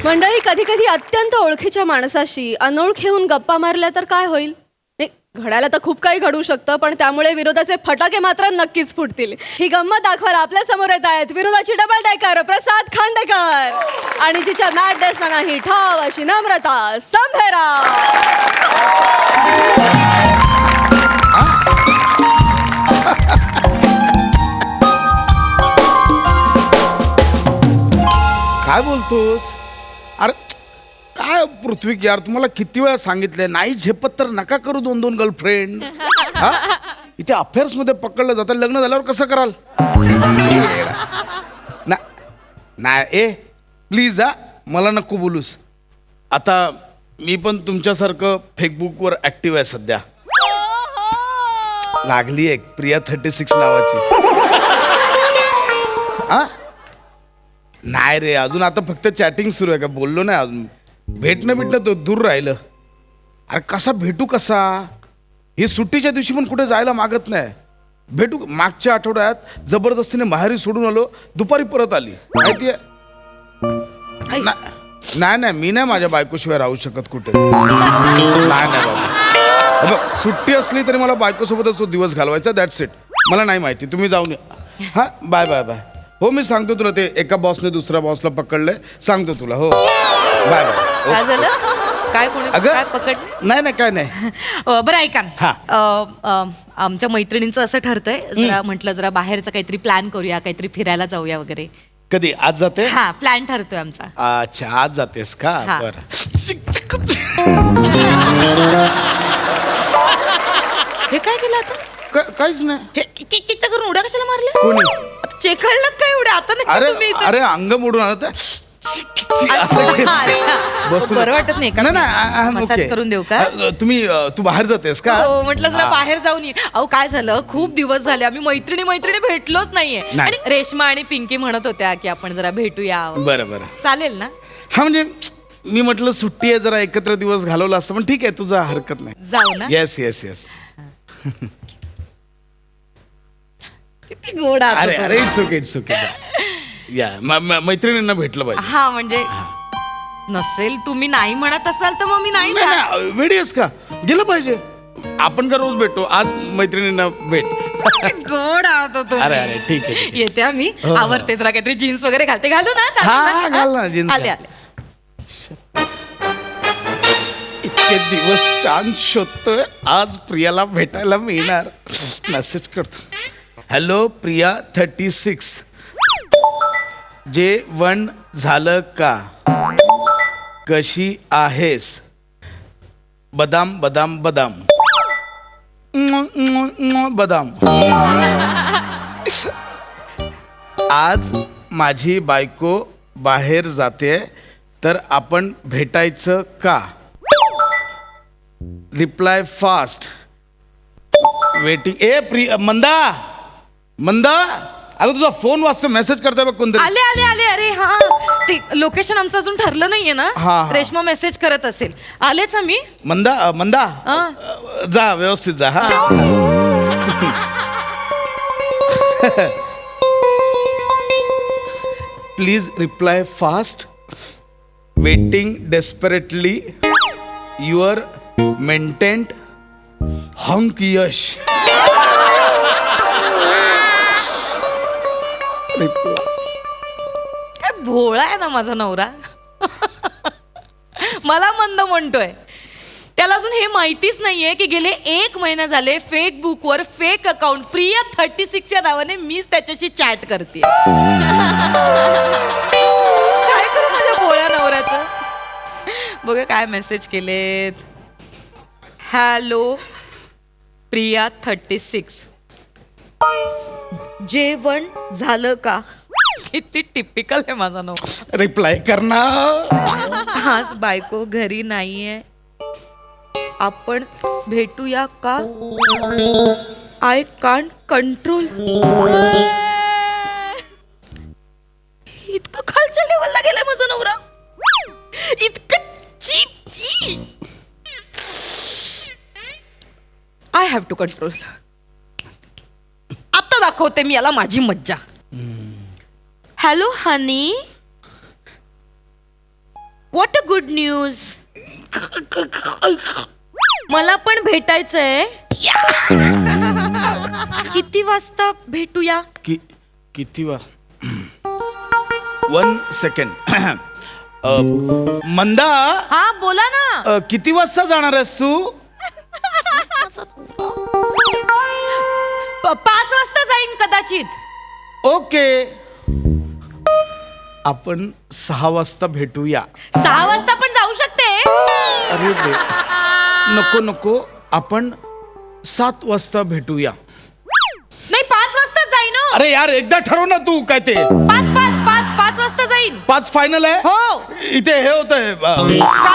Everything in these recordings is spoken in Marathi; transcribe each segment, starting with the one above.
मंडळी, कधी कधी अत्यंत ओळखीच्या माणसाशी अनोळखी होऊन गप्पा मारल्या तर काय होईल? नाही, घडायला तर खूप काही घडू शकतं, पण त्यामुळे विरोधाचे फटाके मात्र नक्कीच फुटतील. ही गंमत दाखवायला आपल्या समोर येत आहेत विरोधाची डबल डेकर प्रसाद खांडेकर आणि जिच्या मॅडनेस नाही ठाव अशी नम्रता संभेरा. काय बोलतोस? अरे काय पृथ्वी यार, तुम्हाला किती वेळा सांगितलंय नाही झेपत तर नका करू 2-2 गर्लफ्रेंड. इथे अफेअर्स मध्ये पकडलं जातं, लग्न झाल्यावर कसं कराल? नाही ए प्लीज मला नको बोलूस. आता मी पण तुमच्यासारखं फेसबुकवर ऍक्टिव्ह आहे सध्या. लागली एक प्रिया 36 नावाची. नाही रे, अजून आता फक्त चॅटिंग सुरू आहे, का बोललो नाही अजून. भेटणं तो दूर राहिलं. अरे कसा भेटू कसा? ही सुट्टीच्या दिवशी पण कुठे जायला मागत नाही. भेटू मागच्या आठवड्यात जबरदस्तीने माहेरी सोडून आलो, दुपारी परत आली. माहितीये? नाही मी नाही माझ्या बायकोशिवाय राहू शकत कुठे. नाही बाबा, बघ सुट्टी असली तरी मला बायकोसोबतच तो दिवस घालवायचा. That's it. मला नाही माहिती, तुम्ही जाऊन या. हा बाय बाय बाय. हो मी सांगतो तुला, ते एका बॉसने दुसऱ्या बॉसला पकडलंय, सांगतो तुला. हो बाय बाय. काय झालं? काय कोणी काय पकडलं? नाही काय नाही. बरं ऐका हा. ना, आमच्या मैत्रिणींचं असं ठरतंय, जरा म्हटलं जरा बाहेरचं काहीतरी प्लॅन करूया, काहीतरी फिरायला जाऊया वगैरे. कधी? आज जाते? हा प्लॅन ठरतोय आमचा. अच्छा आज जातेस का? हा. बरं. हे काय केलं आता? काहीच नाही. हे किती करून उड्या कशाला मारल्या? कोणी? चेखळलात काय उड्या? आता नाही का तुम्ही इथं? अरे अंग मोडून आलं तर अच्छा, बसून. बरं वाटत नाही का? नाही, मसाज ओके. करून देऊ का? तू बाहेर जातेस का? हो म्हटलं जरा बाहेर जाऊन ये. अहो काय झालं, खूप दिवस झाले आम्ही मैत्रिणी भेटलोच नाहीये. नाही. आणि रेश्मा आणि पिंकी म्हणत होत्या की आपण जरा भेटूया. बरं चालेल ना? हा म्हणजे मी म्हटलं सुट्टी आहे, जरा एकत्र दिवस घालवला असतं, पण ठीक आहे, तुझा हरकत नाही. जाऊ ना? येस किती गोड आहात अरे तुम्ही. अरे इट्स ओके या मैत्रिणींना भेटलं पाहिजे. हा म्हणजे नसेल तुम्ही नाही म्हणत असाल तर मग मी नाही जात. नाही वेडी आहेस का? गेलं पाहिजे. आपण का रोज भेटतो, आज मैत्रिणींना भेट. गोड आहात तुम्ही. अरे ठीक आहे. येते आम्ही. हो. आवरते जरा काहीतरी जीन्स वगैरे घालते. घालू ना? हा, घाल ना, jeans आले घाल. आले. इतके दिवस छान शोधतोय, आज प्रियाला भेटायला मिळणार. मेसेज करतो. हॅलो प्रिया 36, जेवण झालं का? कशी आहेस? बदाम बदाम बदाम बदाम. आज माझी बायको बाहेर जाते, तर आपण भेटायचं का? Reply fast. वेटिंग. ए मंदा अगं तुझा फोन वाजतो, मेसेज करताय बघ कोणतरी. आले अरे हा ते लोकेशन आमचं अजून ठरलं नाहीये ना. हा. रेश्मा मेसेज करत असेल. आलेच आम्ही. मंदा हा. जा व्यवस्थित जा. हा please reply fast. Waiting desperately. Your मेंटेंट हंक यश. काय भोळा आहे ना माझा नवरा. मला मंद म्हणतोय. त्याला अजून हे माहितीच नाहीये की गेले 1 महिना झाले फेसबुकवर फेक अकाउंट प्रिया 36 या नावाने मीच त्याच्याशी चॅट करते. काय करू माझ्या भोळ्या नवऱ्याचं? बघा काय मेसेज केलेत. हॅलो प्रिया 36, जेवण झालं का? किती टिपिकल आहे माझा नवरा. रिप्लाय करणार. आज बायको घरी नाहीये, आपण भेटूया का? I can't control. इतकं खालच्या लेवलला गेलाय माझा नवरा. इतकं cheap. I have to control. आता दाखवते मी याला माझी मज्जा. Hello honey, what a good news. मला पण भेटायचंय. किती वाजता भेटूया? किती वा 1 सेकंड. मंदा, हा बोला ना. किती वाजता जाणार आहेस तू? 5 वाजता जाईन कदाचित. ओके, आपण 6 वाजता भेटूया. 6 वाजता पण जाऊ शकते. अरे नको नको, आपण 7 वाजता भेटूया. नाही 5 वाजता जाईन. हो. अरे यार, एकदा ठरव ना तू. काय ते 5 वाजता जाईन. 5 फायनल आहे? हो. इथे हे होत आहे. काय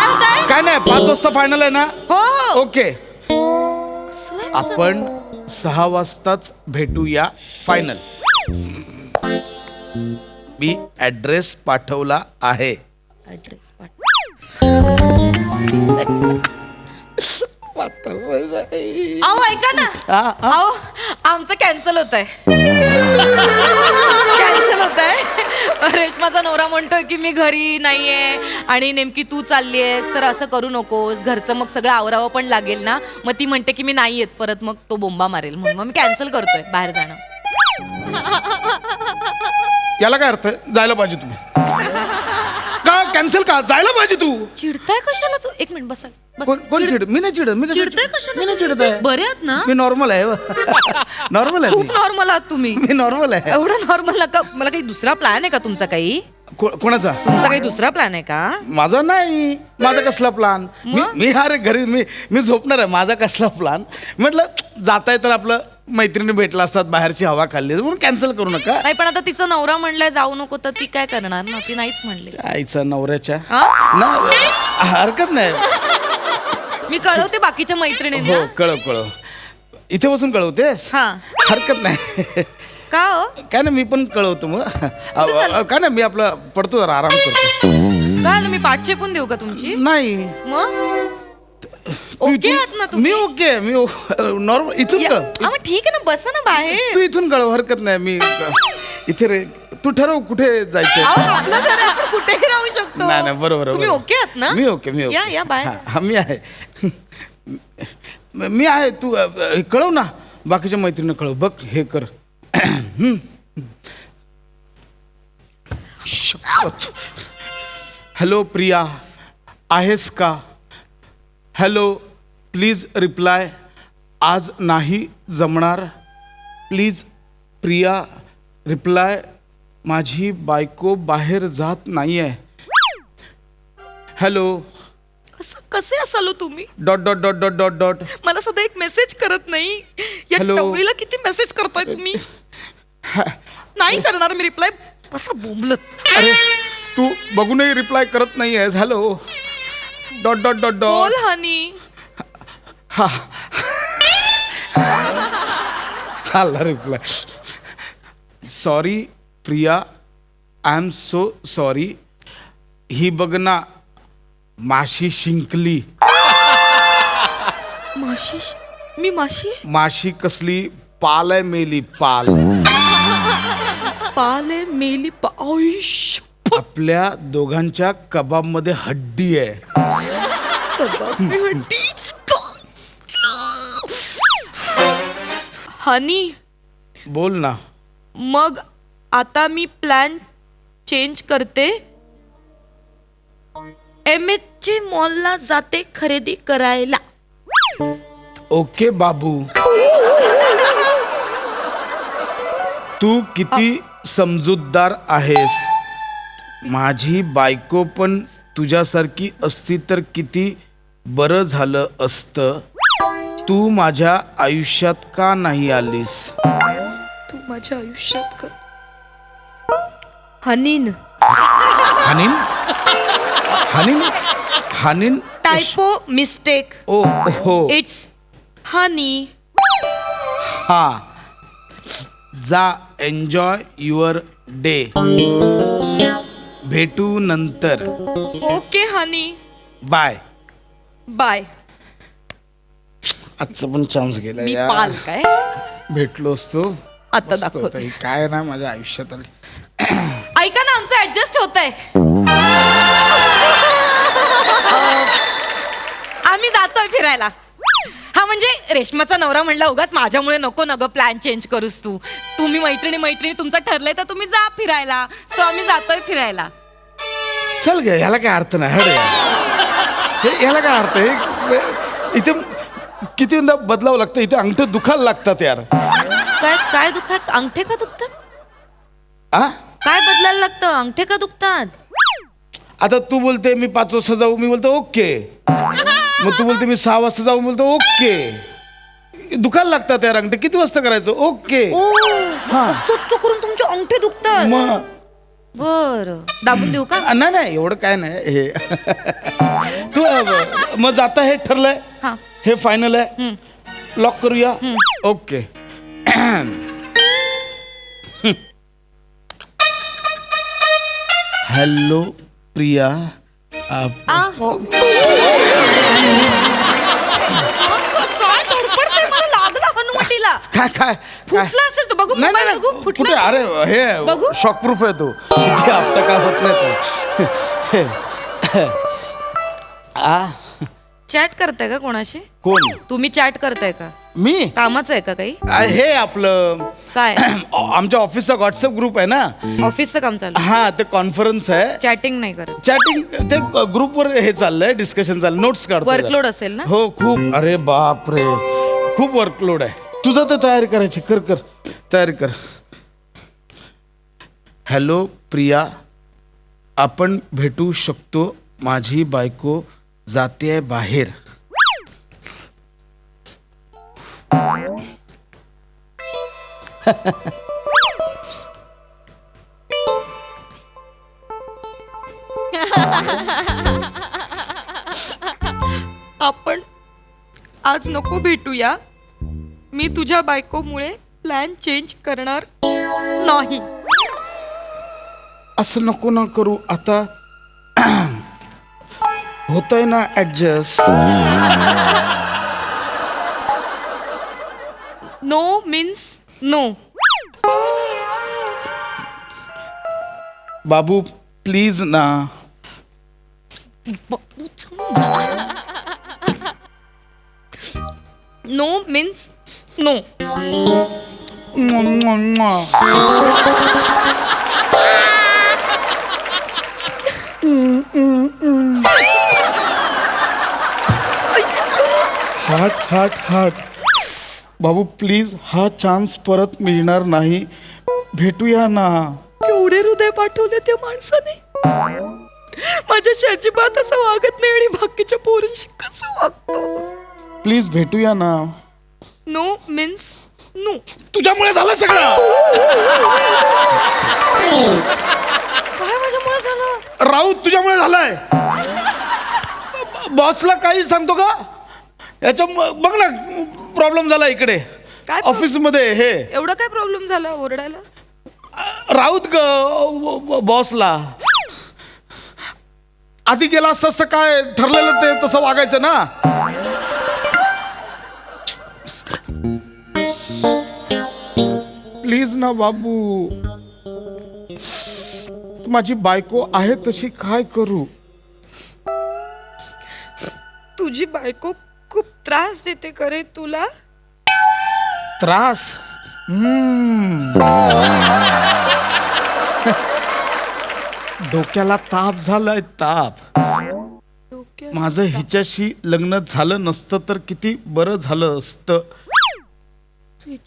होत आहे? काय नाही, 5 वाजता फायनल आहे ना? हो हो. ओके, आपण 6 वाजताच भेटूया. फायनल. मी ऍड्रेस पाठवला आहे. ऍड्रेस अहो ऐका ना. अहो आमचं कॅन्सल होत आहे. कॅन्सल होत आहे. रेश्माचा नवरा म्हणतोय की मी घरी नाहीये आणि नेमकी तू चालली आहेस, तर असं करू नकोस. घरचं मग सगळं आवरावं पण लागेल ना. मग ती म्हणते की मी नाही येत परत, मग तो बोंबा मारेल म्हणून मग मी कॅन्सल करतोय बाहेर जाणं. याला काय अर्थ आहे? जायला पाहिजे तुम्ही. का कॅन्सल का? जायला पाहिजे तू. चिडताय कशाला तू? एक मिनिट बसा. कोण चिड? मी नाही चिडत. मी कसं चिडताय चिड- कशाला? मी नाही चिडत आहे. बरे आहात ना? मी नॉर्मल आहे. नॉर्मल आहे. खूप नॉर्मल आहात तुम्ही. मी नॉर्मल आहे. एवढं नॉर्मल नका. मला काही दुसरा प्लॅन आहे का तुमचा? काही कोणाचा? तुमचा काही दुसरा प्लॅन आहे का? माझा नाही. माझा कसला प्लान? मी अरे घरी मी झोपणार आहे. माझा कसला प्लान? म्हटलं जाताय तर आपलं मैत्रिणी भेटला असतात, बाहेरची हवा खाल्ली म्हणून कॅन्सल करू नका. नाही पण आता तिचा नवरा म्हणलाय जाऊ नको, तर ती काय करणार ना? ती नाहीच म्हणली. आईचा नवऱ्याच्या हा? नाही, हरकत नाही. मी कळवते बाकीच्या मैत्रिणींना. हो, कळव. इथे बसून कळवतेस? हा. हरकत नाही. का हो? काय ना, मी पण कळवतो मग. काय ना, मी आपला पडतो जरा, आराम करतो. काय मी पाठ शेकून देऊ का तुमची? नाही. मग तू ओके इथून- आहात ना तुम्ही? मी ओके. मी नॉर्मल. इथून कळ. मग ठीक आहे ना, बसा ना बाहेर. तू इथून कळव, हरकत नाही. मी इथे रे. तू ठरव कुठे जायचं. अहो, आपलं घर आहे, आपण कुठेही राहू शकतो. नाही बरोबर. तुम्ही ओके आहात ना? मी ओके. या बाहेर. हा, मी आहे. मी आहे. तू कळव ना, बाकीच्या मैत्रिणी कळव. बघ हे कर. हॅलो प्रिया, आहेस का? Hello, please reply. आज नाही जमणार. Please Priya reply. माझी बायको बाहेर जात नाहीये. हॅलो. कसे असालो तुम्ही? डॉट. मला सध्या एक मेसेज करत नाही. या Hello. टवळीला किती मेसेज करताय तुम्ही? नाही करणार मी रिप्लाय. बसा बोंबलत. अरे तू बघूनही रिप्लाय करत नाहीयेस. हॅलो. डॉट. बोल हनी. हा आला reply. Sorry Priya, I am so sorry. ही बघ ना, माशी शिंकली. माशी? मी माशी? माशी कसली? पाल आहे मेली. पाल. पाले मेली आयुष्य. आपल्या दोघांच्या कबाब मध्ये हड्डी आहे. हनी, बोल ना. मग आता मी प्लॅन चेंज करते. MH मॉलला जाते खरेदी करायला. ओके बाबू. तू किती समजूतदार आहेस. माझी बायको पण तुझ्यासारखी असती तर किती बरं झालं असतं. तू माझ्या आयुष्यात का नाही आलीस? तू माझ्या आयुष्यात का? हनीन. हनीन. Typo mistake. ओ हो. It's honey. हा. जा, एन्जॉय युअर डे. भेटू नंतर. Okay honey. बाय. बाय. आजचा पण चान्स गेला मी यार. पाल काय? भेटलो असतो. आता मस्त दाखवते. होतं. हे काय ना माझ्या आयुष्यात आलं. ऐका ना, आमचं ऍडजस्ट होत आहे. फिरायला. हा म्हणजे रेशमाचा नवरा म्हणला उगाच माझ्यामुळे नको न ग प्लॅन चेंज करूस तू. तुम्ही मैत्रिणी तुमचं ठरलंय तर तुम्ही जा फिरायला. सो आम्ही जातोय फिरायला. चल गे, ह्याला काय अर्थ नाही. हडे ह्याला काय अर्थ आहे? इथे किती बदलावं लागतं, इथे अंगठे दुखायला लागतात यार. काय काय दुखत? अंगठे का दुखतात? आ काय बदलायला लागतं? अंगठे का दुखतात? आता तू बोलते मी 5 वाजता जाऊ, मी बोलतो ओके. मग तू बोलते मी 6 वाजता जाऊ, मी बोलतो ओके. दुखायला लागतात यार अंगठे. किती वाजता करायचं? ओके. हा. असं करून तुमचे अंगठे दुखतात? मग बर दाबून देऊ का? नाही एवढं काय नाही हे. तू मग जाता हे ठरलंय, हा. हे फायनल आहे, लॉक करूया. ओके. हॅलो प्रिया. हो. काय धडपडतंय? मला लागला हनुवटीला. काय काय फुटला असेल तो. बघू नाही मोबाईल नाही बघू. कुठे? फुटला अरे बघू. हे शॉक प्रूफ आहे तो. किती हप्ता काय होत नाही तो. आ चॅट करताय का कोणाशी? कोण? तुम्ही चॅट करताय का? मी? कामाचं आहे का काही? हे आपलं काय आमच्या ऑफिसचा व्हॉट्सअप ग्रुप आहे ना. ऑफिसचं काम चालू? हा, ते कॉन्फरन्स आहे. चॅटिंग नाही करत? चॅटिंग ते ग्रुपवर हे चाललंय, डिस्कशन चाललं, नोट्स काढतो. वर्कलोड असेल ना? हो खूप. अरे बाप रे, खूप वर्कलोड आहे. तुझं तर तयारी करायची. कर तयारी कर. हॅलो प्रिया, आपण भेटू शकतो? माझी बायको जाते बाहेर. आपण आज नको भेटूया. मी तुझ्या बायकोमुळे प्लॅन चेंज करणार नाही. असं नको ना करू आता. होतंय ना ऍडजस्ट. No means no. बाबू प्लीज ना. No means no. हार्ट. बाबू प्लीज, हा चान्स परत मिळणार नाही. भेटूया ना. केवढे हृदय पाठवले त्या माणसाने. माझ्याशी अजिबात असं वागत नाही आणि बाकीच्या पोरींशी कसं वागतो. प्लीज भेटूया ना. No means no. तुझ्यामुळे झालं सगळं. काय माझ्यामुळे झालं? राऊत तुझ्यामुळे झालाय. बॉसला काही सांगतो का? याच्या बघ ना प्रॉब्लेम झाला इकडे काय ऑफिस मध्ये. हे एवढं काय प्रॉब्लेम झाला ओरडायला? राऊत ग बॉसला. आधी गेला असतं तर काय ठरलेलं ते तसं वागायचं ना. प्लीज ना बाबू. माझी बायको आहे तशी काय करू? तुझी बायको खूप त्रास देते करे तुला? त्रास? डोक्याला ताप झालाय, ताप. माझं हिच्याशी लग्न झालं नसतं तर किती बरं झालं असतं.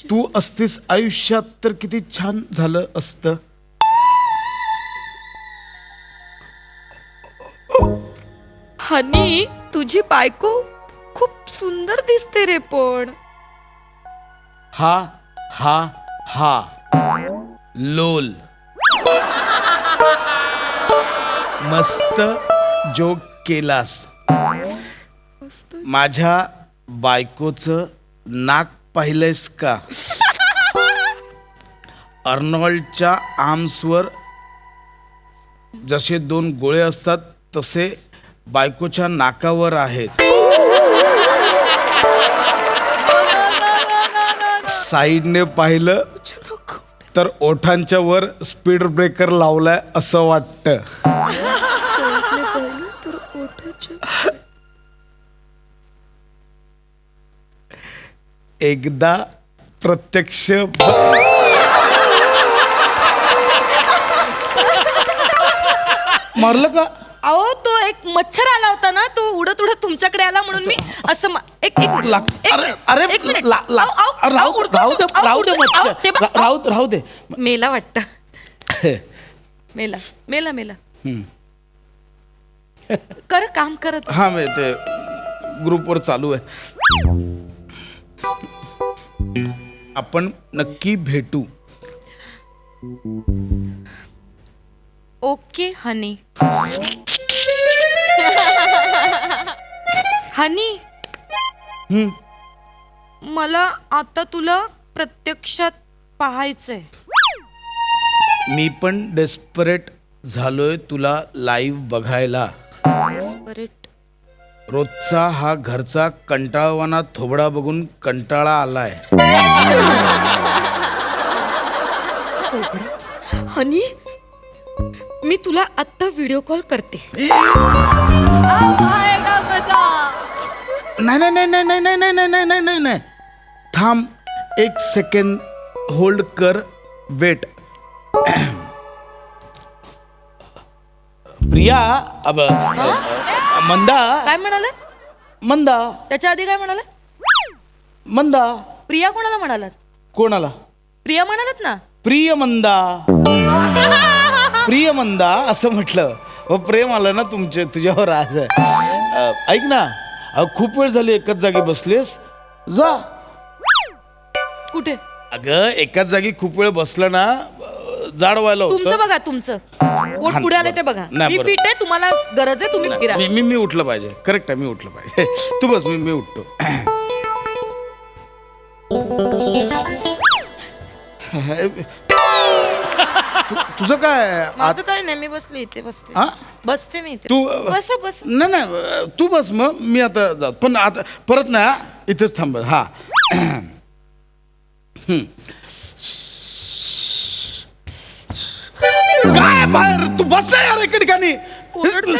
तू असतीस आयुष्यात तर किती छान झालं असतं. हनी, तुझी बायको खूप सुंदर दिसते रे. पण हा हा हा लोल. मस्त जोक केलास. माझ्या बायकोचं नाक पाहिलंयस का? अर्नॉल्डच्या आर्म्सवर जसे 2 गोळे असतात तसे बायकोच्या नाकावर आहेत. साईडने पाहिलं तर ओठांच्या वर स्पीड ब्रेकर लावलाय असं वाटतं. एकदा प्रत्यक्ष मारलं का? अहो तो एक मच्छर आला होता ना, तो उडत उडत तुमच्याकडे आला म्हणून मी असं एक एक अरे अरे एक मिनिट. ला- ला- अहो, अहो, राहू अहो, उडतो राहू दे तो. अहो, राहू दे उडतो. मच्छर. अहो, ते बघ, राहू दे मेला वाटतं. मेला मेला मेला कर काम करत. हा मी ते ग्रुपवर चालू आहे. आपण नक्की भेटू. ओके हनी. हनी, मला आता तुला प्रत्यक्षात पाहायचंय. मी पण डेस्परेट झालोय तुला लाईव्ह बघायला. Desperate. रोजचा हा घरचा कंटाळवाना थोबडा बघून कंटाळा आलाय. हनी, मी तुला आत्ता व्हिडिओ कॉल करते. नाही नाही नाही नाही नाही नाही नाही नाही नाही नाही नाही थांब एक सेकंड होल्ड कर वेट. प्रिया अब मंदा काय म्हणाला? मंदा त्याच्या आधी काय म्हणाला? मंदा प्रिया कोणाला म्हणालात? कोणाला? प्रिया म्हणालात ना. प्रिय मंदा प्रिय मंदा असं म्हटलं. हो प्रेम आलं ना तुझ्यावर आज. ऐक ना, खूप वेळ झाली एकाच जागी बसलीस. जा. कुठे? अगं एकाच जागी खूप वेळ बसलं ना जाड व्हायला तुमचं होतं. बघा, तुमचं पोट पुढे आले ते बघा. नाही, मी बरोबर. फिट आहे, तुम्हाला गरज आहे, तुम्ही फिरा. मी मी उठलं पाहिजे. करेक्ट आहे, मी उठलं पाहिजे. तू बस, मी उठतो. तुझं काय? माझं काय नाही, मी बसले इथे बसते. हा? बसते मी इथे. तू बस बस. नाही नाही तू बस, मग मी आता जातो. पण आता परत नाही हा, इथेच थांब. हा काय बाहेर तू बस ना यार एका ठिकाणी.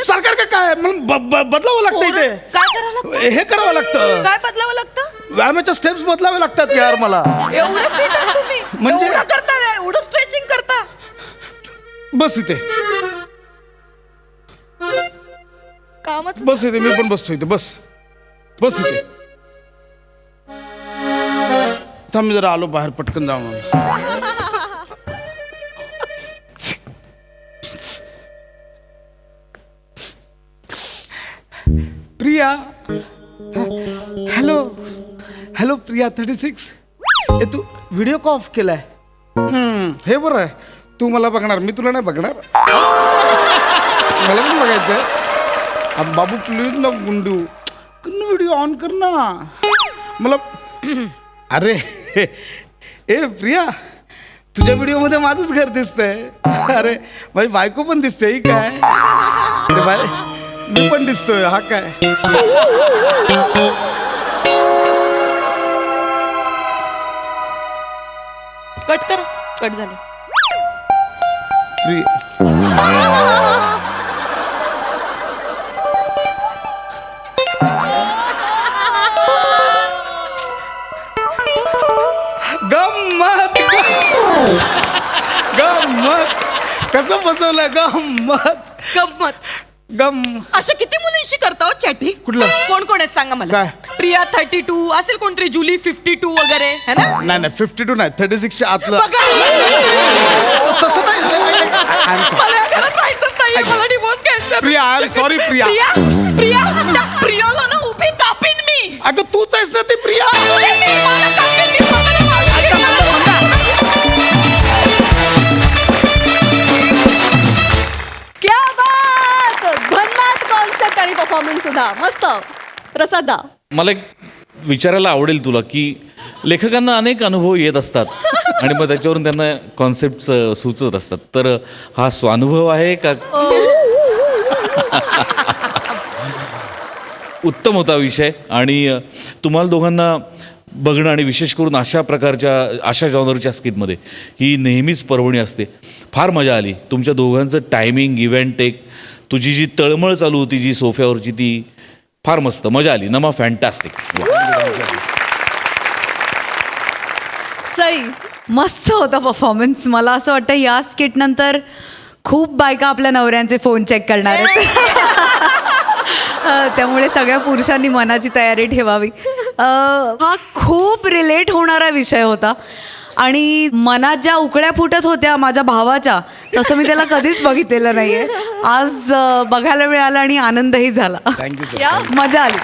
सरकार का काय मला बदलावं लागतं इथे. काय करावं लागतं? हे करावं लागतं. काय बदलावं लागतं? व्यायामाच्या स्टेप्स बदलावे लागतात यार मला. एवढं फिट आहे तुम्ही, म्हणजे- एवढं करता, एवढं स्ट्रेचिंग करता. बस इथे, कामच. बस इथे. मी पण बसतो इथे. बस बस इथे. थांब मी जरा आलो बाहेर, पटकन जाऊन. Priya, hello hello Priya 36. ए तू व्हिडिओ का ऑफ केलाय? हे बरं आहे, तू मला बघणार, मी तुला नाही बघणार. मला पण बघायचंय. बाबू प्लीज ना गुंडू, व्हिडिओ ऑन कर ना मला. अरे ए प्रिया, तुझ्या व्हिडिओमध्ये माझंच घर दिसतंय. अरे माझी बायको पण दिसते. ही काय? मी पण दिसतोय. हा काय? कट कर. कट झालं. गम्मत गम्मत कसं बसवलं? गम्मत गंमत. गम अशा किती मुलींशी करता चॅटिंग? कुठलं? कोण कोण आहेत सांगा मला. काय? प्रिया 32 असेल, कोणतरी जुली 52 वगैरे है ना. नाही नाही 52 नाही 36 च्या आतलं. बघा, तसं नाही. मला या घरात राहायचंच नाहीये, मला डिवोर्स घ्यायचा. Priya, I am sorry, Priya. Priya त्या प्रियाला ना उभी कापीन मी. अगं तूच आहेस ना ती प्रिया. मला कापीन मी, स्वतःला मारून घेईन. क्या बात! भन्नाट कॉन्सेप्ट आणि परफॉर्मन्स सुद्धा मस्त. प्रसाद दा, मला एक विचारायला आवडेल तुला की लेखकांना अनेक अनुभव येत असतात आणि मग त्याच्यावरून त्यांना कॉन्सेप्ट सुचत असतात. तर हा स्वानुभव आहे का? उत्तम होता विषय. आणि तुम्हाला दोघांना बघणं आणि विशेष करून अशा प्रकारच्या अशा जॉनरच्या स्किटमध्ये ही नेहमीच पर्वणी असते. फार मजा आली. तुमच्या दोघांचं टायमिंग, इव्हेंट टेक, तुझी जी तळमळ चालू होती जी सोफ्यावरची, ती फार मस्त मजा आली. नमा फॅन्टॅस्टिक. सई. मस्त होता परफॉर्मन्स. मला असं वाटतं या स्किट नंतर खूप बायका आपल्या नवऱ्यांचे फोन चेक करणार आहेत. त्यामुळे सगळ्या पुरुषांनी मनाची तयारी ठेवावी. हा खूप रिलेट होणारा विषय होता आणि मनात ज्या उकळ्या फुटत होत्या माझ्या भावाच्या, तसं मी त्याला कधीच बघितलेलं नाहीये. आज बघायला मिळालं आणि आनंदही झाला. Thank you sir. या मजा आली.